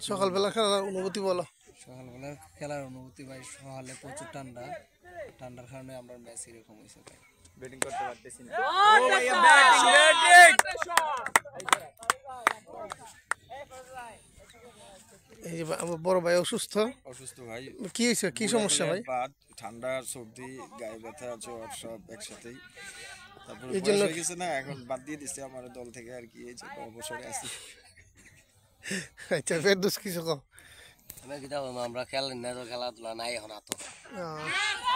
সকালবেলা খেলার অনুভূতি বলো। সকালবেলা খেলার অনুভূতি ভাই, সকালে প্রচুর ঠান্ডা, ঠান্ডার কারণে আমরা ম্যাচ এরকম হয়েছে ভাই, ব্যাটিং করতে পারতেছি না। এই যে আমার বড় ভাই অসুস্থ ভাই, কি হয়েছে, কি সমস্যা ভাই? ঠান্ডা, সর্দি, গায়ে ব্যথা, জ্বর সব একসাথেই। তারপরে এই জন্য হয়ে গেছে না, এখন বাদ দিয়ে দিচ্ছে আমার দল থেকে আর কি, এই যে অবসরে আছি। আচ্ছা ফেরদৌস কিছু কও। আমরা খেলেন না তো, খেলাধুলা নাই এখন এত।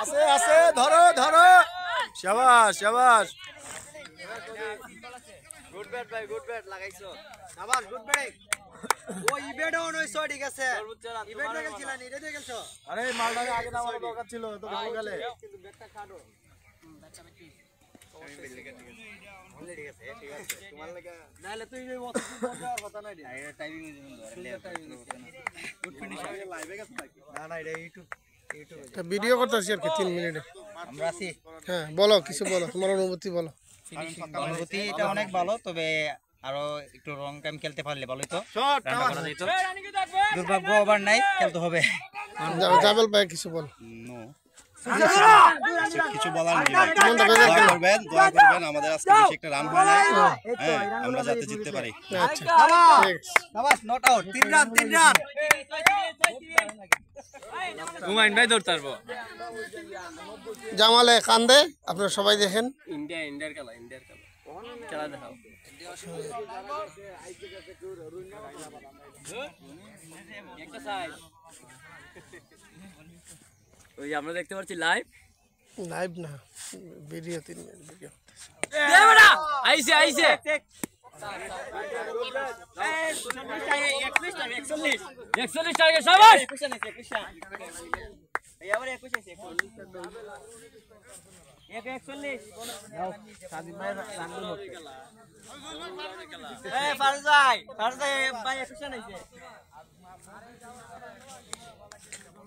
আছে আছে, ধরো ধরো, শাবাশ শাবাশ, গুড ব্যাট ভাই, গুড ব্যাট লাগাইছো, শাবাশ, গুড ব্যাটিং। ও ইবেড অন হইছো, ঠিক আছে, ইবেড দেখে খেলছিলেন, এটা দেখে খেলছো। আরে মালটা আগে নামার দরকার ছিল, তো ভালো গেলে কিন্তু ব্যাটটা কাটো, ব্যাটটা বেশি ঠিক আছে, ঠিক আছে, তোমার লাগা নাইলে তুই এই মত যাওয়ার কথা নাই রে, এটা টাইমিং এর জন্য ধরে গুড ফিনিশার লাইভে গেছে নাকি? না না, এটা ইউটিউব এটা ভিডিও করতেছি আর কি 3 মিনিটে আমরা আছি। হ্যাঁ বলো, কিছু বলো, তোমার অনুভূতি বলো। অনুভূতি এটা অনেক ভালো, তবে আরো একটু রং টাইম খেলতে পারলে ভালোই তো, দুর্ভাগ্য ওভার নাই, খেলতে হবে। জাবেল ভাই কিছু বল। কিছু বলার নেই, দোয়া করবেন আমাদের আজকে বেশি একটা রান হয় না, হ্যাঁ আমরা যাতে জিততে পারি। আচ্ছা শাবাশ, not out, 3 run 3 run. Humayun ভাই ধরতে পারবো। জামালে কান্দে, আপনারা সবাই দেখেন। ইন্ডিয়ার খেলা, খেলা দেখাও। ওই আমরা দেখতে পাচ্ছি লাইভ না, ভিডিও 3 মিনিট ভিডিও। আইছে আইছে,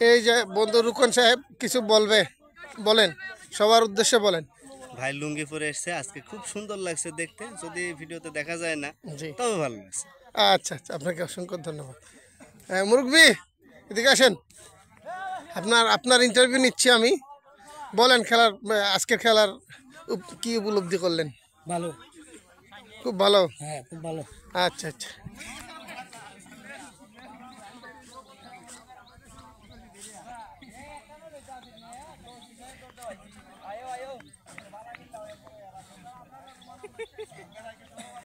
এই যে বন্ধু রুকন সাহেব কিছু বলেন, সবার উদ্দেশ্যে বলেন। ভাই লুঙ্গি পরে এসেছে আজকে, খুব সুন্দর লাগছে দেখতে, যদি ভিডিওতে দেখা যায় না জি, তবে ভালো লাগছে। আচ্ছা আচ্ছা, আপনাকে অসংখ্য ধন্যবাদ। মুরব্বি এদিকে আসেন, আপনার ইন্টারভিউ নিচ্ছি আমি। বলেন আজকের খেলার কি উপলব্ধি করলেন? ভালো, খুব ভালো, হ্যাঁ খুব ভালো। আচ্ছা আচ্ছা।